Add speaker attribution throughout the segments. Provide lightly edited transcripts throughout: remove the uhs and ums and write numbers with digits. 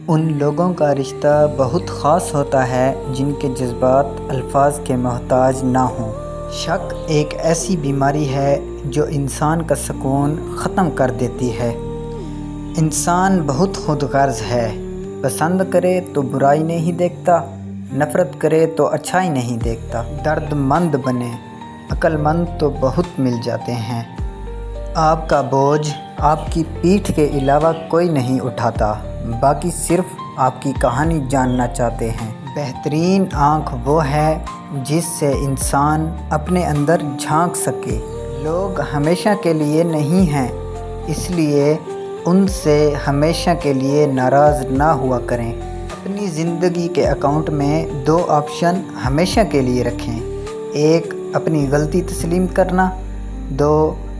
Speaker 1: ان لوگوں کا رشتہ بہت خاص ہوتا ہے جن کے جذبات الفاظ کے محتاج نہ ہوں۔ شک ایک ایسی بیماری ہے جو انسان کا سکون ختم کر دیتی ہے۔ انسان بہت خود غرض ہے، پسند کرے تو برائی نہیں دیکھتا، نفرت کرے تو اچھائی نہیں دیکھتا۔ درد مند بنے، عقل مند تو بہت مل جاتے ہیں۔ آپ کا بوجھ آپ کی پیٹھ کے علاوہ کوئی نہیں اٹھاتا، باقی صرف آپ کی کہانی جاننا چاہتے ہیں۔ بہترین آنکھ وہ ہے جس سے انسان اپنے اندر جھانک سکے۔ لوگ ہمیشہ کے لیے نہیں ہیں، اس لیے ان سے ہمیشہ کے لیے ناراض نہ ہوا کریں۔ اپنی زندگی کے اکاؤنٹ میں 2 آپشن ہمیشہ کے لیے رکھیں: 1 اپنی غلطی تسلیم کرنا، 2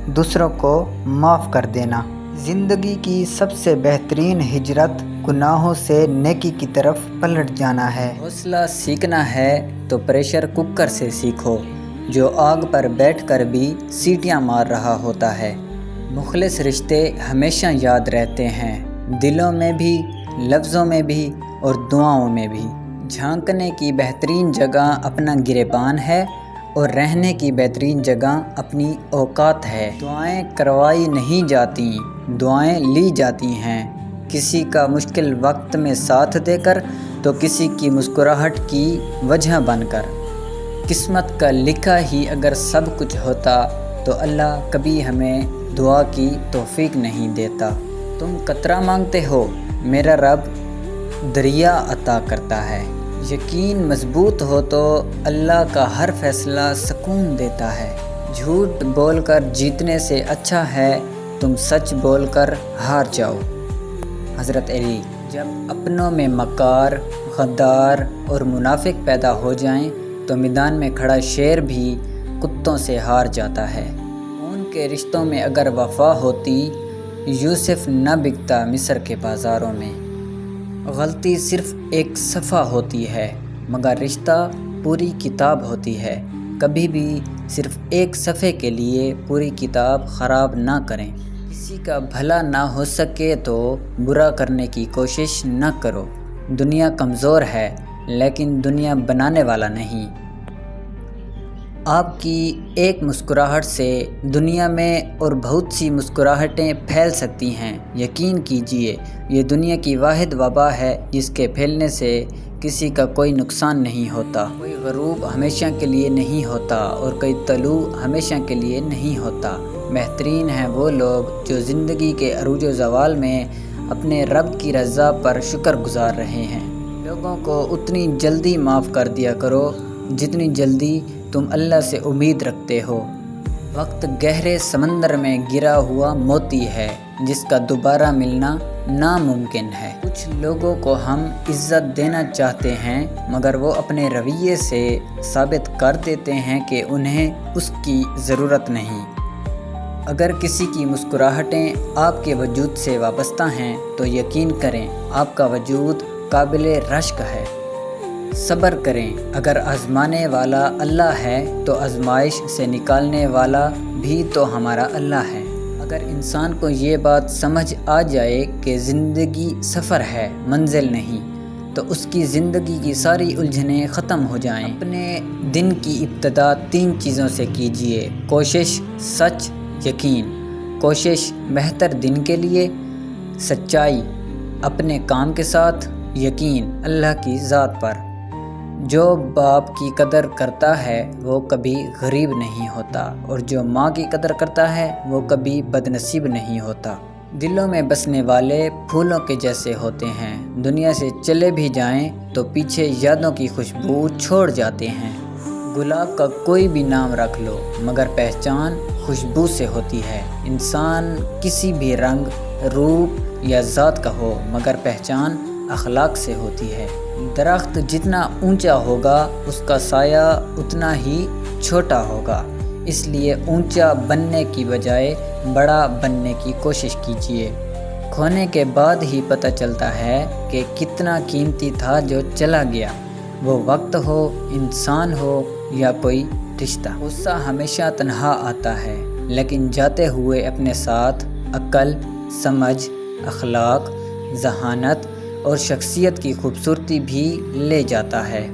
Speaker 1: دوسروں کو معاف کر دینا۔ زندگی کی سب سے بہترین ہجرت گناہوں سے نیکی کی طرف پلٹ جانا ہے۔
Speaker 2: حوصلہ سیکھنا ہے تو پریشر کوکر سے سیکھو، جو آگ پر بیٹھ کر بھی سیٹیاں مار رہا ہوتا ہے۔ مخلص رشتے ہمیشہ یاد رہتے ہیں، دلوں میں بھی، لفظوں میں بھی اور دعاؤں میں بھی۔ جھانکنے کی بہترین جگہ اپنا گریبان ہے اور رہنے کی بہترین جگہ اپنی اوقات ہے۔ دعائیں کروائی نہیں جاتی، دعائیں لی جاتی ہیں، کسی کا مشکل وقت میں ساتھ دے کر تو کسی کی مسکراہٹ کی وجہ بن کر۔ قسمت کا لکھا ہی اگر سب کچھ ہوتا تو اللہ کبھی ہمیں دعا کی توفیق نہیں دیتا۔ تم قطرہ مانگتے ہو، میرا رب دریا عطا کرتا ہے۔ یقین مضبوط ہو تو اللہ کا ہر فیصلہ سکون دیتا ہے۔ جھوٹ بول کر جیتنے سے اچھا ہے تم سچ بول کر ہار جاؤ۔ حضرت علی۔ جب اپنوں میں مکار، غدار اور منافق پیدا ہو جائیں تو میدان میں کھڑا شیر بھی کتوں سے ہار جاتا ہے۔ ان کے رشتوں میں اگر وفا ہوتی، یوسف نہ بکتا مصر کے بازاروں میں۔ غلطی صرف ایک صفحہ ہوتی ہے مگر رشتہ پوری کتاب ہوتی ہے۔ کبھی بھی صرف ایک صفحے کے لیے پوری کتاب خراب نہ کریں۔ کسی کا بھلا نہ ہو سکے تو برا کرنے کی کوشش نہ کرو۔ دنیا کمزور ہے لیکن دنیا بنانے والا نہیں۔ آپ کی ایک مسکراہٹ سے دنیا میں اور بہت سی مسکراہٹیں پھیل سکتی ہیں۔ یقین کیجئے یہ دنیا کی واحد وبا ہے جس کے پھیلنے سے کسی کا کوئی نقصان نہیں ہوتا۔ کوئی غروب ہمیشہ کے لیے نہیں ہوتا اور کوئی طلوع ہمیشہ کے لیے نہیں ہوتا۔ بہترین ہیں وہ لوگ جو زندگی کے عروج و زوال میں اپنے رب کی رضا پر شکر گزار رہے ہیں۔ لوگوں کو اتنی جلدی معاف کر دیا کرو جتنی جلدی تم اللہ سے امید رکھتے ہو۔ وقت گہرے سمندر میں گرا ہوا موتی ہے جس کا دوبارہ ملنا ناممکن ہے۔ کچھ لوگوں کو ہم عزت دینا چاہتے ہیں مگر وہ اپنے رویے سے ثابت کر دیتے ہیں کہ انہیں اس کی ضرورت نہیں۔ اگر کسی کی مسکراہٹیں آپ کے وجود سے وابستہ ہیں تو یقین کریں آپ کا وجود قابل رشک ہے۔ صبر کریں، اگر آزمانے والا اللہ ہے تو آزمائش سے نکالنے والا بھی تو ہمارا اللہ ہے۔ اگر انسان کو یہ بات سمجھ آ جائے کہ زندگی سفر ہے، منزل نہیں، تو اس کی زندگی کی ساری الجھنیں ختم ہو جائیں۔ اپنے دن کی ابتدا 3 چیزوں سے کیجئے: کوشش، سچ، یقین۔ کوشش بہتر دن کے لیے، سچائی اپنے کام کے ساتھ، یقین اللہ کی ذات پر۔ جو باپ کی قدر کرتا ہے وہ کبھی غریب نہیں ہوتا اور جو ماں کی قدر کرتا ہے وہ کبھی بدنصیب نہیں ہوتا۔ دلوں میں بسنے والے پھولوں کے جیسے ہوتے ہیں، دنیا سے چلے بھی جائیں تو پیچھے یادوں کی خوشبو چھوڑ جاتے ہیں۔ گلاب کا کوئی بھی نام رکھ لو مگر پہچان خوشبو سے ہوتی ہے۔ انسان کسی بھی رنگ، روپ یا ذات کا ہو مگر پہچان اخلاق سے ہوتی ہے۔ درخت جتنا اونچا ہوگا اس کا سایہ اتنا ہی چھوٹا ہوگا، اس لیے اونچا بننے کی بجائے بڑا بننے کی کوشش کیجیے۔ کھونے کے بعد ہی پتہ چلتا ہے کہ کتنا قیمتی تھا جو چلا گیا، وہ وقت ہو، انسان ہو یا کوئی رشتہ۔ غصہ ہمیشہ تنہا آتا ہے لیکن جاتے ہوئے اپنے ساتھ عقل، سمجھ، اخلاق، ذہانت اور شخصیت کی خوبصورتی بھی لے جاتا ہے۔